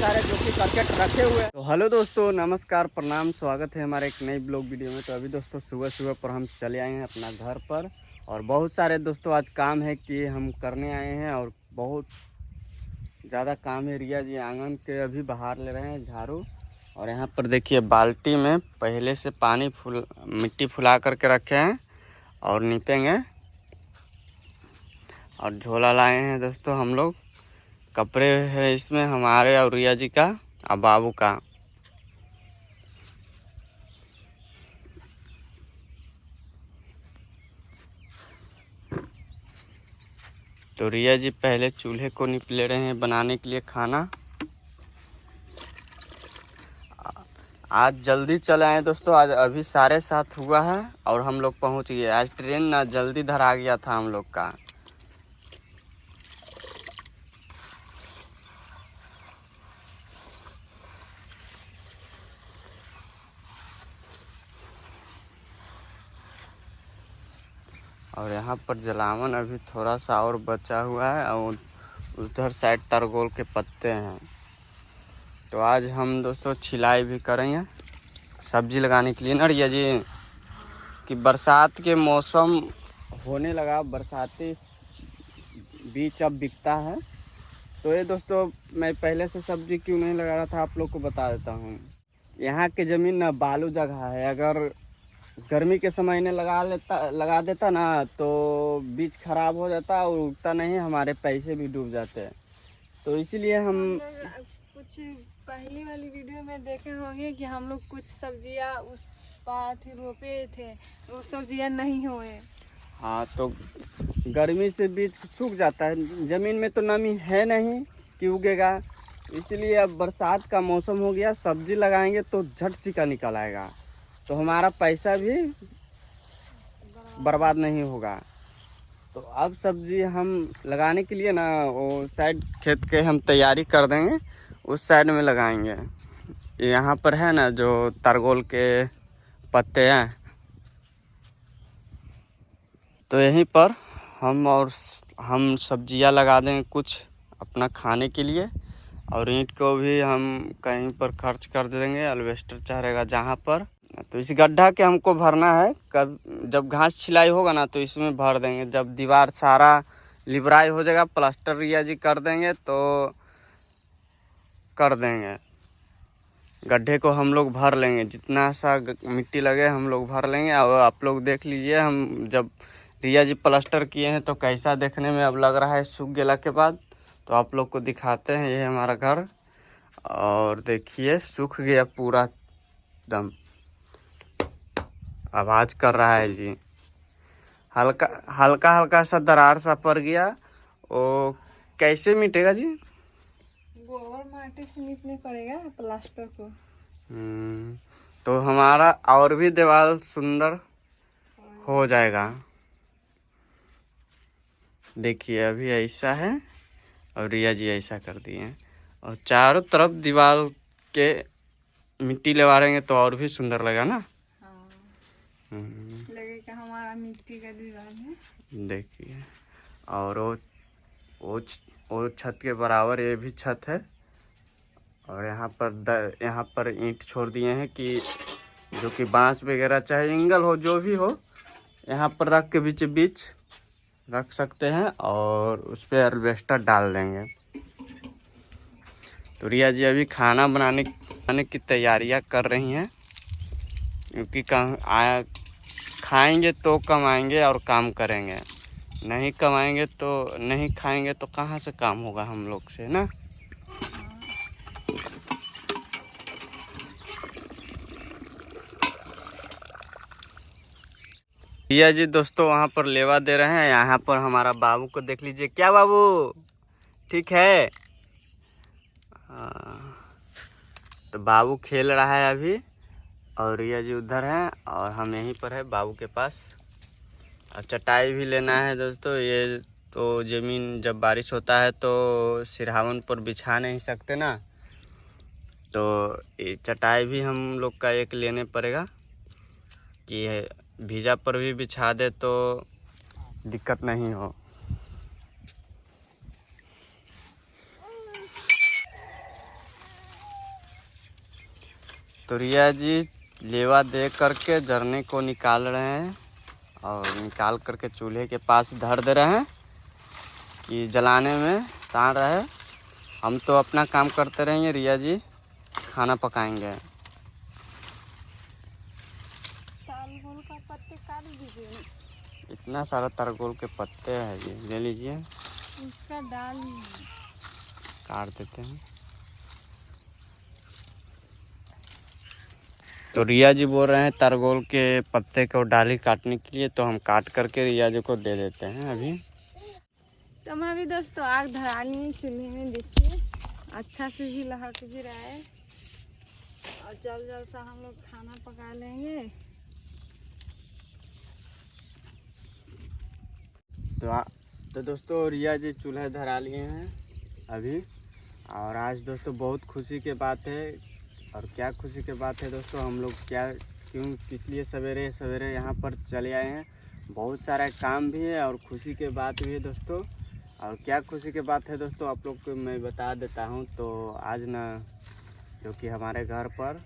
सारे जो कि करकेट रखे हुए हैं। तो हेलो दोस्तों, नमस्कार, प्रणाम, स्वागत है हमारे एक नई ब्लॉग वीडियो में। तो अभी दोस्तों सुबह पर हम चले आए हैं अपना घर पर, और बहुत सारे दोस्तों आज काम है कि हम करने आए हैं, और बहुत ज़्यादा काम है। रिया जी आंगन के अभी बाहर ले रहे हैं झाड़ू, और यहाँ पर देखिए बाल्टी में पहले से मिट्टी फुला करके रखे हैं और नीपेंगे। और झोला लाए हैं दोस्तों हम लोग, कपड़े हैं इसमें हमारे और रिया जी का और बाबू का। तो रिया जी पहले चूल्हे को निप ले रहे हैं बनाने के लिए खाना। आज जल्दी चले आए दोस्तों, आज अभी 7:30 हुआ है और हम लोग पहुंच गए। आज ट्रेन ना जल्दी धरा गया था हम लोग का। और यहाँ पर जलावन अभी थोड़ा सा और बचा हुआ है, और उधर साइड तरगोल के पत्ते हैं। तो आज हम दोस्तों छिलाई भी करेंगे सब्जी लगाने के लिए ना रिया जी, कि बरसात के मौसम होने लगा, बरसाती बीज अब बिकता है। तो ये दोस्तों मैं पहले से सब्जी क्यों नहीं लगा रहा था आप लोग को बता देता हूँ। यहाँ की ज़मीन ना बालू जगह है, अगर गर्मी के समय ने लगा देता ना तो बीज खराब हो जाता और उगता नहीं, हमारे पैसे भी डूब जाते हैं। तो इसीलिए हम कुछ पहली वाली वीडियो में देखे होंगे कि हम लोग कुछ सब्जियां उस पास रोपे थे, वो सब्जियां नहीं हुए। हाँ, तो गर्मी से बीज सूख जाता है, ज़मीन में तो नमी है नहीं कि उगेगा। इसलिए अब बरसात का मौसम हो गया, सब्जी लगाएंगे तो झट सिका निकल आएगा, तो हमारा पैसा भी बर्बाद नहीं होगा। तो अब सब्जी हम लगाने के लिए ना वो साइड खेत के हम तैयारी कर देंगे, उस साइड में लगाएंगे। यहाँ पर है ना जो तरगोल के पत्ते हैं, तो यहीं पर हम सब्जियां लगा देंगे कुछ अपना खाने के लिए, और ईंट को भी हम कहीं पर खर्च कर देंगे, अल्वेस्टर चढ़ेगा जहाँ पर। तो इस गड्ढा के हमको भरना है, कब जब घास छिलाई होगा ना तो इसमें भर देंगे। जब दीवार सारा लिबराई हो जाएगा, प्लास्टर रिया जी कर देंगे तो कर देंगे। गड्ढे को हम लोग भर लेंगे, जितना सा मिट्टी लगे हम लोग भर लेंगे। और आप लोग देख लीजिए, हम जब रिया जी प्लास्टर किए हैं तो कैसा देखने में अब लग रहा है सूख गया के बाद। तो आप लोग को दिखाते हैं, ये है हमारा घर, और देखिए सूख गया पूरा दम, आवाज़ कर रहा है जी। हल्का हल्का सा दरार सा पड़ गया, वो कैसे मिटेगा जी? गोबर माटी से नीपने पड़ेगा प्लास्टर को। तो हमारा और भी दीवार सुंदर हो जाएगा। देखिए अभी ऐसा है, और रिया जी ऐसा कर दिए हैं, और चारों तरफ दीवार के मिट्टी लगाएंगे तो और भी सुंदर लगेगा ना। हाँ, लगेगा हमारा मिट्टी का दीवार है। देखिए, और वो छत के बराबर ये भी छत है, और यहाँ पर ईंट छोड़ दिए हैं कि जो कि बांस वगैरह चाहे एंगल हो जो भी हो, यहाँ पर रख के बीच बीच रख सकते हैं, और उस पर अल्वेस्टर डाल देंगे। तो रिया जी अभी खाना बनाने की तैयारियां कर रही हैं, क्योंकि खाएंगे तो कमाएंगे और काम करेंगे, नहीं कमाएंगे तो नहीं खाएंगे तो कहाँ से काम होगा हम लोग से ना। रिया जी दोस्तों वहाँ पर लेवा दे रहे हैं। यहाँ पर हमारा बाबू को देख लीजिए, क्या बाबू ठीक है? तो बाबू खेल रहा है अभी, और रिया जी उधर हैं, और हम यहीं पर है बाबू के पास। और चटाई भी लेना है दोस्तों। ये तो ज़मीन जब बारिश होता है तो सिरहावन पर बिछा नहीं सकते ना, तो ये चटाई भी हम लोग का एक लेने पड़ेगा कि भीजा पर भी बिछा दे तो दिक्कत नहीं हो। तो रिया जी लेवा दे करके जरने को निकाल रहे हैं और निकाल करके चूल्हे के पास धर दे रहे हैं कि जलाने में आसान रहे। हम तो अपना काम करते रहेंगे, रिया जी खाना पकाएंगे। तालगोल का पत्ते काट दीजिए। इतना सारा तरगोल के पत्ते हैं जी, ले लीजिए, उसका डाल काट देते हैं। तो रिया जी बोल रहे हैं तरगोल के पत्ते को डाली काटने के लिए, तो हम काट करके रिया जी को दे देते हैं अभी। तो हम अभी दोस्तों आग धरा लिए चूल्हे में, देखिए अच्छा से भी लहक भी रहा है और जल्द जल्द से हम लोग खाना पका लेंगे। तो दोस्तों रिया जी चूल्हा धरा लिए हैं अभी। और आज दोस्तों बहुत खुशी की बात है। और क्या खुशी की बात है दोस्तों, हम लोग किस लिए सवेरे सवेरे यहाँ पर चले आए हैं। बहुत सारा काम भी है और खुशी की बात भी है दोस्तों। और क्या खुशी की बात है दोस्तों, आप लोग को मैं बता देता हूँ। तो आज ना जो कि हमारे घर पर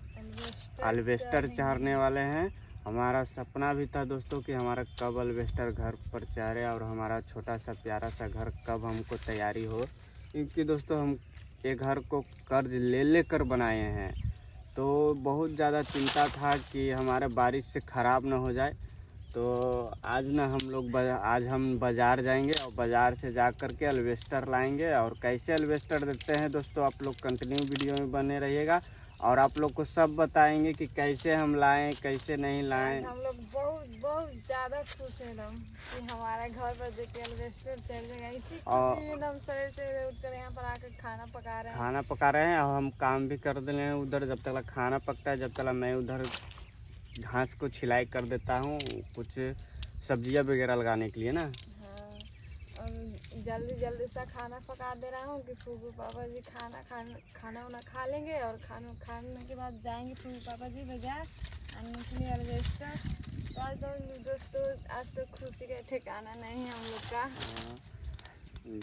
अल्वेस्टर चढ़ने वाले हैं। हमारा सपना भी था दोस्तों कि हमारा कब अल्वेस्टर घर पर चढ़े और हमारा छोटा सा प्यारा सा घर कब हमको तैयारी हो। क्योंकि दोस्तों हम ये घर को कर्ज ले कर बनाए हैं, तो बहुत ज़्यादा चिंता था कि हमारे बारिश से ख़राब ना हो जाए। तो आज ना आज हम बाज़ार जाएंगे और बाज़ार से जा कर के अल्वेस्टर लाएंगे। और कैसे अल्वेस्टर देते हैं दोस्तों, आप लोग कंटिन्यू वीडियो में बने रहिएगा और आप लोग को सब बताएंगे कि कैसे हम लाएं कैसे नहीं लाएं। हम लोग बहुत ज़्यादा खुश हैं हम कि हमारा घर पर देखिए अल्वेस्टर चल जाएगा। इसी खुशी में हम सवेरे सवेरे उठकर यहाँ पर आकर खाना पका रहे हैं और हम काम भी कर दे रहे हैं उधर। जब तक खाना पकता है जब तक मैं उधर घास को छिलाई कर देता हूँ, कुछ सब्जियाँ वगैरह लगाने के लिए ना। हाँ, और जल्दी से खाना पका दे रहा हूँ कि फूफू पापा जी खाना वाना खा लेंगे और खाना खाने के बाद जाएंगे फूफू पापा जी बाजार आने के लिए अल्वेस्टर। तो आज तो दोस्तों आज तो खुशी का ठिकाना नहीं है हम लोग का।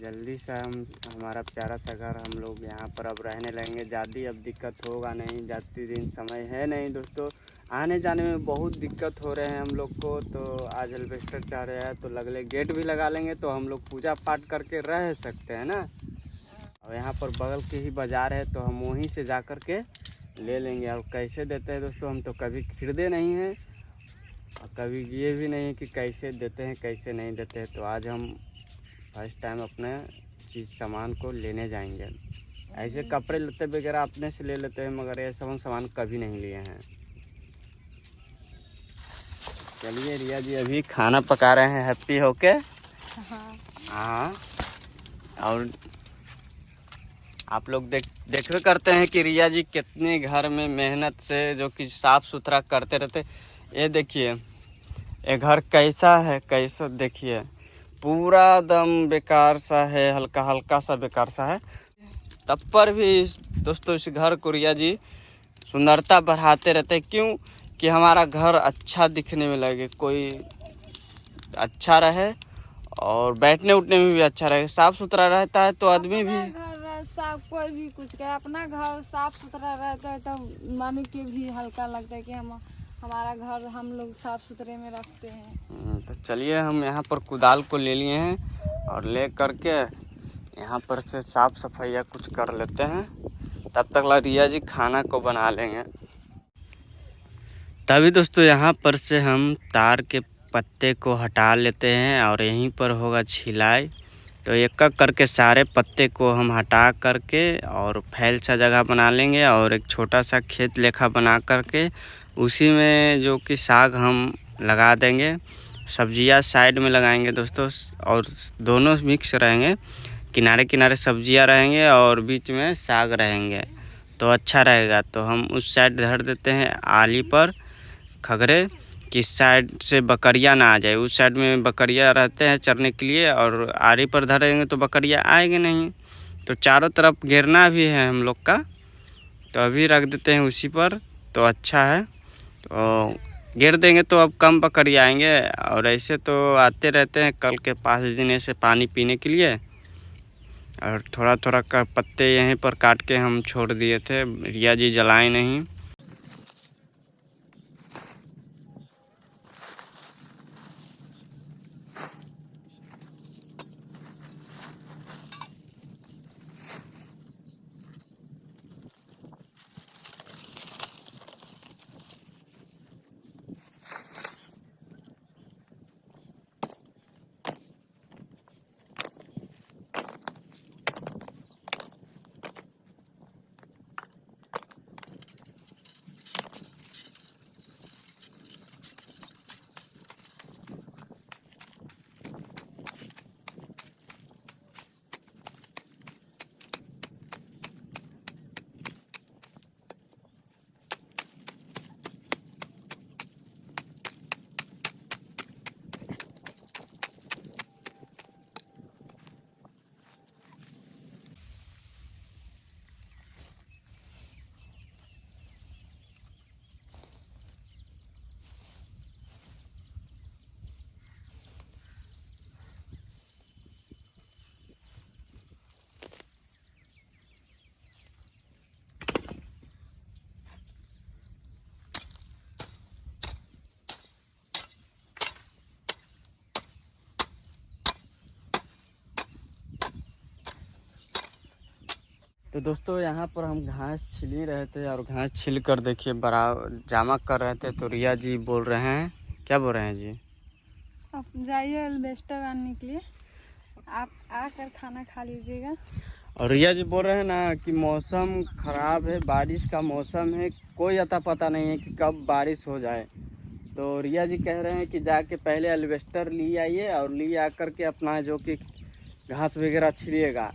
जल्दी से हमारा प्यारा सा घर हम लोग यहाँ पर अब रहने लगेंगे। ज़्यादा अब दिक्कत होगा नहीं, ज़्यादा दिन समय है नहीं दोस्तों। आने जाने में बहुत दिक्कत हो रहे हैं हम लोग को। तो आज अल्वेस्टर चाह रहे हैं तो लगले गेट भी लगा लेंगे तो हम लोग पूजा पाठ करके रह सकते हैं ना। और यहाँ पर बगल के ही बाज़ार है तो हम वहीं से जा कर के ले लेंगे। और कैसे देते हैं दोस्तों, हम तो कभी खरीदे नहीं हैं और कभी ये भी नहीं है कि कैसे देते हैं कैसे नहीं देते हैं। तो आज हम फर्स्ट टाइम अपने सामान को लेने जाएंगे। ऐसे कपड़े लत्ते वगैरह अपने से ले लेते हैं मगर ये सब सामान कभी नहीं लिए हैं। चलिए रिया जी अभी खाना पका रहे हैं हैप्पी होके। हाँ, और आप लोग देखो करते हैं कि रिया जी कितने घर में मेहनत से जो कि साफ़ सुथरा करते रहते। ये देखिए ये घर कैसा है, कैसा देखिए पूरा दम बेकार सा है, हल्का हल्का सा बेकार सा है। तब पर भी दोस्तों इस घर को रिया जी सुंदरता बढ़ाते रहते। क्यों कि हमारा घर अच्छा दिखने में लगे, कोई अच्छा रहे और बैठने उठने में भी अच्छा रहे। साफ़ सुथरा रहता है तो आदमी भी घर साफ, कोई भी कुछ कहे अपना घर साफ सुथरा रहता है तो मानो के भी हल्का लगता है कि हमारा घर हम लोग साफ सुथरे में रखते हैं। तो चलिए हम यहाँ पर कुदाल को ले लिए हैं और ले करके यहाँ पर से साफ सफाइयाँ कुछ कर लेते हैं। तब तक रिया जी खाना को बना लेंगे। तभी दोस्तों यहाँ पर से हम तार के पत्ते को हटा लेते हैं और यहीं पर होगा छिलाई। तो एक एक करके सारे पत्ते को हम हटा करके और फैल सा जगह बना लेंगे और एक छोटा सा खेत लेखा बना करके उसी में जो कि साग हम लगा देंगे। सब्जियां साइड में लगाएंगे दोस्तों और दोनों मिक्स रहेंगे, किनारे किनारे सब्जियां रहेंगे और बीच में साग रहेंगे तो अच्छा रहेगा। तो हम उस साइड धर देते हैं आली पर खगरे, किस साइड से बकरियां ना आ जाए। उस साइड में बकरियां रहते हैं चरने के लिए और आरी पर धरेंगे तो बकरियां आएंगे नहीं। तो चारों तरफ घेरना भी है हम लोग का, तो अभी रख देते हैं उसी पर तो अच्छा है। तो घेर देंगे तो अब कम बकरियां आएंगे और ऐसे तो आते रहते हैं कल के 5 दिन से पानी पीने के लिए। और थोड़ा थोड़ा कर पत्ते यहीं पर काट के हम छोड़ दिए थे, रिया जी जलाए नहीं। तो दोस्तों यहाँ पर हम घास छिल ही रहे थे और घास छिल कर देखिए बड़ा जामा कर रहे थे। तो रिया जी बोल रहे हैं, क्या बोल रहे हैं जी? आप जाइए एल्वेस्टर आने के लिए, आप आकर खाना खा लीजिएगा। और रिया जी बोल रहे हैं ना कि मौसम ख़राब है, बारिश का मौसम है, कोई अता पता नहीं है कि कब बारिश हो जाए। तो रिया जी कह रहे हैं कि जाके पहले एल्वेस्टर ले आइए और ले आकर के अपना जो कि घास वगैरह छिड़िएगा।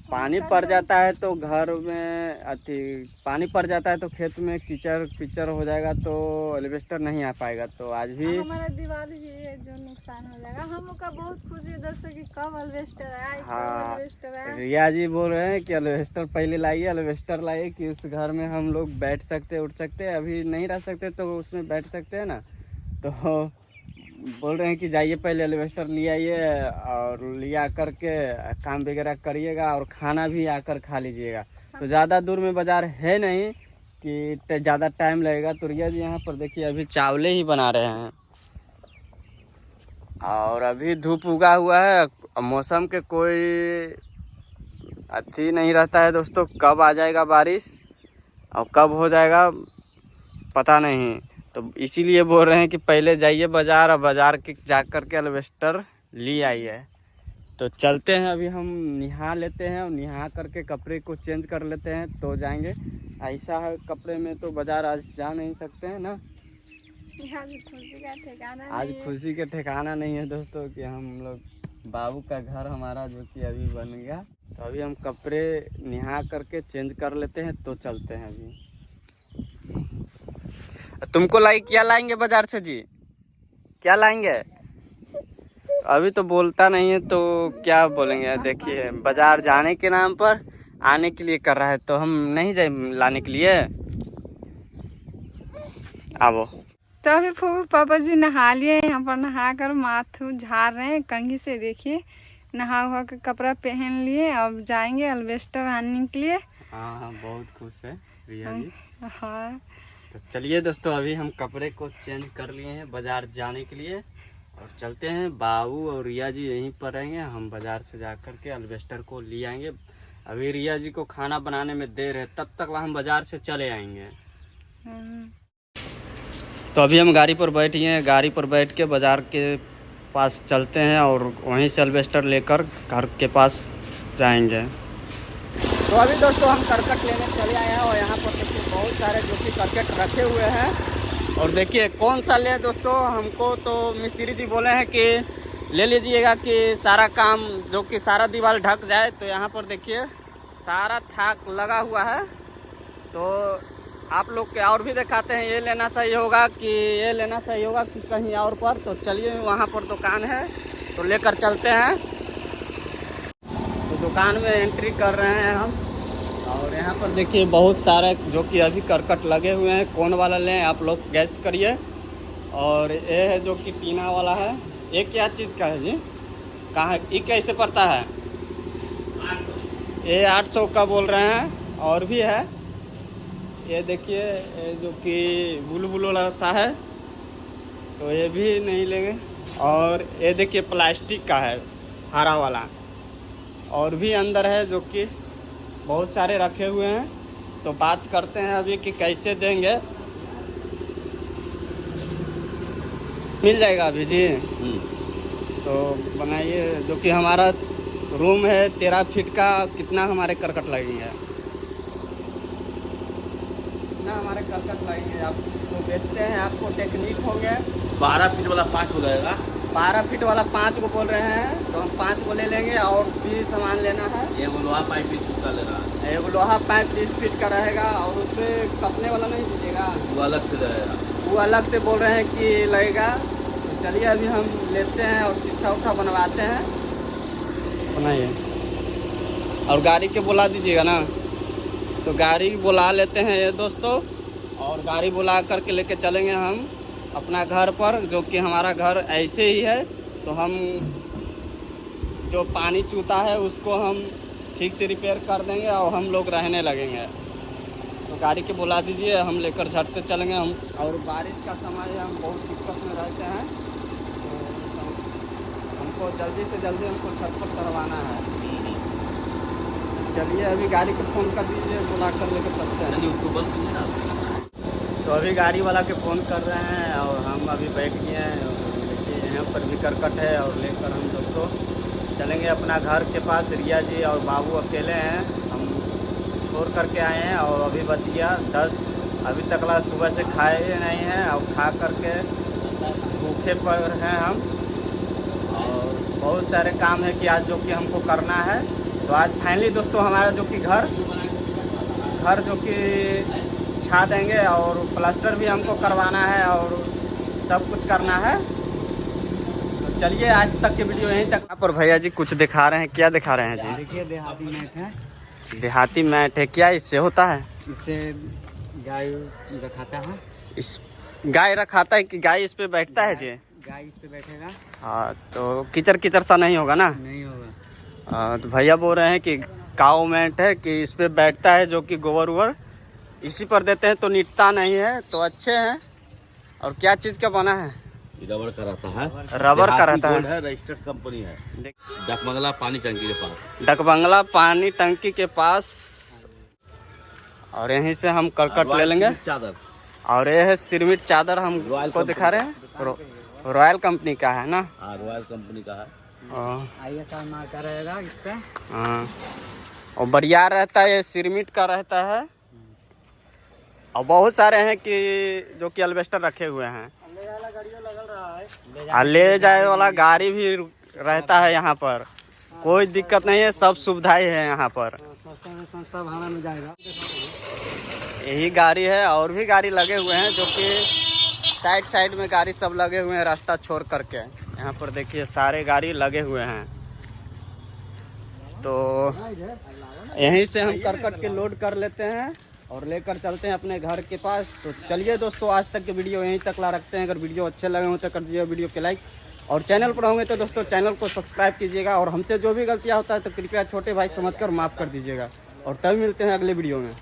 पानी पड़ जाता है तो घर में पानी पड़ जाता है तो खेत में कीचड़ हो जाएगा, तो एल्वेस्टर नहीं आ पाएगा। तो आज भी हमारा दिवाली भी है जो नुकसान हो जाएगा। हम लोग का बहुत खुशी है दोस्तों कि कब एल्वेस्टर आए, हाँ, कब एल्वेस्टर आए। रिया जी बोल रहे हैं कि एल्वेस्टर पहले लाइए, एल्वेस्टर लाइए कि उस घर में हम लोग बैठ सकते, उठ सकते। अभी नहीं रह सकते तो उसमें बैठ सकते हैं ना। तो बोल रहे हैं कि जाइए पहले एल्वेस्टर ले आइए और ले आकर के काम वगैरह करिएगा और खाना भी आकर खा लीजिएगा। तो ज़्यादा दूर में बाज़ार है नहीं कि ज़्यादा टाइम लगेगा। तो रिया जी यहाँ पर देखिए अभी चावले ही बना रहे हैं और अभी धूप उगा हुआ है। मौसम के कोई अथी नहीं रहता है दोस्तों, कब आ जाएगा बारिश और कब हो जाएगा पता नहीं। तो इसीलिए बोल रहे हैं कि पहले जाइए बाज़ार और बाज़ार के जा कर के एल्वेस्टर ले आइए। तो चलते हैं, अभी हम नहा लेते हैं और नहा करके कपड़े को चेंज कर लेते हैं तो जाएंगे। ऐसा है कपड़े में तो बाज़ार आज जा नहीं सकते हैं ना। आज खुशी का ठिकाना आज नहीं है। खुशी का ठिकाना नहीं है दोस्तों कि हम लोग बाबू का घर हमारा जो कि अभी बन गया। तो अभी हम कपड़े नहा करके चेंज कर लेते हैं तो चलते हैं। अभी तुमको क्या लाएंगे बाजार से जी? क्या लाएंगे? अभी तो बोलता नहीं है तो क्या बोलेंगे। देखिए बाजार जाने के नाम पर आने के लिए कर रहा है, तो हम नहीं जाए लाने के लिए। आओ। तो अभी पापा जी नहा लिए, यहाँ पर नहा कर माथू झाड़ रहे हैं कंघी से। देखिए नहा हुआ के कपड़ा पहन लिए और जाएंगे एल्वेस्टर आने के लिए। हाँ, बहुत खुश है रिया जी। हाँ, तो चलिए दोस्तों, अभी हम कपड़े को चेंज कर लिए हैं बाज़ार जाने के लिए और चलते हैं। बाबू और रिया जी यहीं पर रहेंगे, हम बाज़ार से जा कर के एल्वेस्टर को ले आएंगे। अभी रिया जी को खाना बनाने में देर है, तब तक हम बाज़ार से चले आएंगे। तो अभी हम गाड़ी पर बैठे हैं, गाड़ी पर बैठ के बाज़ार के पास चलते हैं और वहीं से एल्वेस्टर लेकर घर के पास जाएंगे। तो अभी दोस्तों हम करकट लेने चले आए हैं और यहाँ पर देखिए बहुत सारे जो कि करकट रखे हुए हैं। और देखिए कौन सा ले दोस्तों, हमको तो मिस्त्री जी बोले हैं कि ले लीजिएगा कि सारा काम जो कि सारा दीवार ढक जाए। तो यहाँ पर देखिए सारा थाक लगा हुआ है। तो आप लोग के और भी दिखाते हैं, ये लेना सही होगा कि ये लेना सही होगा कि कहीं और पर। तो चलिए वहाँ पर दुकान है तो लेकर चलते हैं। तो दुकान में एंट्री कर रहे हैं हम और यहाँ पर देखिए बहुत सारे जो कि अभी करकट लगे हुए हैं। कौन वाला लें आप लोग गैस करिए। और ये है जो कि टीना वाला है। ये क्या चीज़ का है जी? कहाँ ये कैसे पड़ता है? ये 800 का बोल रहे हैं। और भी है ये देखिए, ये जो कि बुलबुल वाला सा है तो ये भी नहीं लेंगे। और ये देखिए प्लास्टिक का है हरा वाला। और भी अंदर है जो कि बहुत सारे रखे हुए हैं। तो बात करते हैं अभी कि कैसे देंगे। मिल जाएगा अभी जी। तो बनाइए जो कि हमारा रूम है 13 फीट का। कितना हमारे करकट लगेंगे? कितना हमारे करकट लगेंगे? आप तो बेचते हैं, आपको टेक्निक होंगे। 12 फीट वाला 5 हो जाएगा। 12 फीट वाला 5 को बोल रहे हैं, तो हम 5 को ले लेंगे। और भी सामान लेना है। ये वो लोहा पाइप 20 फीट का ले रहा है। एक लोहा पाइप 20 फीट का रहेगा और उसमें कसने वाला नहीं दीजिएगा, वो अलग से रहेगा। वो अलग से बोल रहे हैं कि लगेगा। तो चलिए अभी हम लेते हैं और चिट्ठा उट्ठा बनवाते हैं। बनाइए और गाड़ी के बुला दीजिएगा ना। तो गाड़ी बुला लेते हैं ये दोस्तों और गाड़ी बुला करके लेके चलेंगे हम अपना घर पर, जो कि हमारा घर ऐसे ही है। तो हम जो पानी चूता है उसको हम ठीक से रिपेयर कर देंगे और हम लोग रहने लगेंगे। तो गाड़ी के बुला दीजिए, हम लेकर झट से चलेंगे हम। और बारिश का समय हम बहुत दिक्कत में रहते हैं, तो हमको जल्दी से जल्दी हमको छत पर चढ़वाना है। चलिए अभी गाड़ी को फ़ोन कर दीजिए, बुला कर लेकर चलते हैं। चलिए उसको बंद कीजिए ना। तो अभी गाड़ी वाला के फ़ोन कर रहे हैं और हम अभी बैठ गए हैं। और देखिए यहाँ पर भी करकट है और लेकर हम दोस्तों चलेंगे अपना घर के पास। रिया जी और बाबू अकेले हैं, हम छोड़ करके आए हैं और अभी बच गया 10। अभी तक सुबह से खाए नहीं हैं और खा करके भूखे पर हैं हम। और बहुत सारे काम है कि आज जो कि हमको करना है। तो आज फाइनली दोस्तों हमारा जो कि घर जो कि छा देंगे और प्लास्टर भी हमको करवाना है और सब कुछ करना है। तो चलिए आज तक की वीडियो यहीं तक। यहाँ पर भैया जी कुछ दिखा रहे हैं, क्या दिखा रहे हैं जी? देखिए देहाती मैट है, देहाती मैट है, क्या इससे होता है? इससे गाय रखाता है। इस गाय रखाता है कि गाय इस पे बैठता है जी? गाय इस पे बैठेगा, हाँ, तो कीचड़ कीचड़ सा नहीं होगा ना? नहीं होगा। तो भैया बोल रहे हैं कि काऊ मैट है कि इस पे बैठता है, जो कि गोबर वोबर इसी पर देते हैं तो नीटता नहीं है, तो अच्छे हैं। और क्या चीज़ का बना है? रबड़ का रहता है। रबर का देहाती रहता गोल्ड है। रजिस्टर्ड कंपनी है। देख, डकमंगला पानी टंकी के पास। डकबंगला पानी टंकी के पास। और यहीं से हम करकट ले लेंगे। चादर। और ये है सिरमिट चादर हम रॉयल को दिखा रहे हैं, रॉयल कंपनी का है ना? हाँ, रॉयल कंपनी का है। ISI मार्का रहेगा इस पे। हाँ, और बढ़िया रहता है, ये सिरमिट का रहता है। और बहुत सारे हैं कि जो कि अल्वेस्टर रखे हुए हैं। ले जाए वाला गाड़ी भी रहता है यहाँ पर, कोई दिक्कत नहीं है, सब सुविधाएं है यहाँ पर। सस्ता भाड़ा में जाएगा। यही गाड़ी है और भी गाड़ी लगे हुए हैं, जो कि साइड में गाड़ी सब लगे हुए हैं रास्ता छोड़ करके। यहाँ पर देखिए सारे गाड़ी लगे हुए हैं। तो यहीं से हम करकट के लोड कर लेते हैं और लेकर चलते हैं अपने घर के पास। तो चलिए दोस्तों आज तक की वीडियो यहीं तक ला रखते हैं। अगर वीडियो अच्छे लगे हो तो कर दीजिए वीडियो के लाइक, और चैनल पर होंगे तो दोस्तों चैनल को सब्सक्राइब कीजिएगा। और हमसे जो भी गलतियाँ होता है तो कृपया छोटे भाई समझकर माफ़ कर दीजिएगा। और तब मिलते हैं अगले वीडियो में।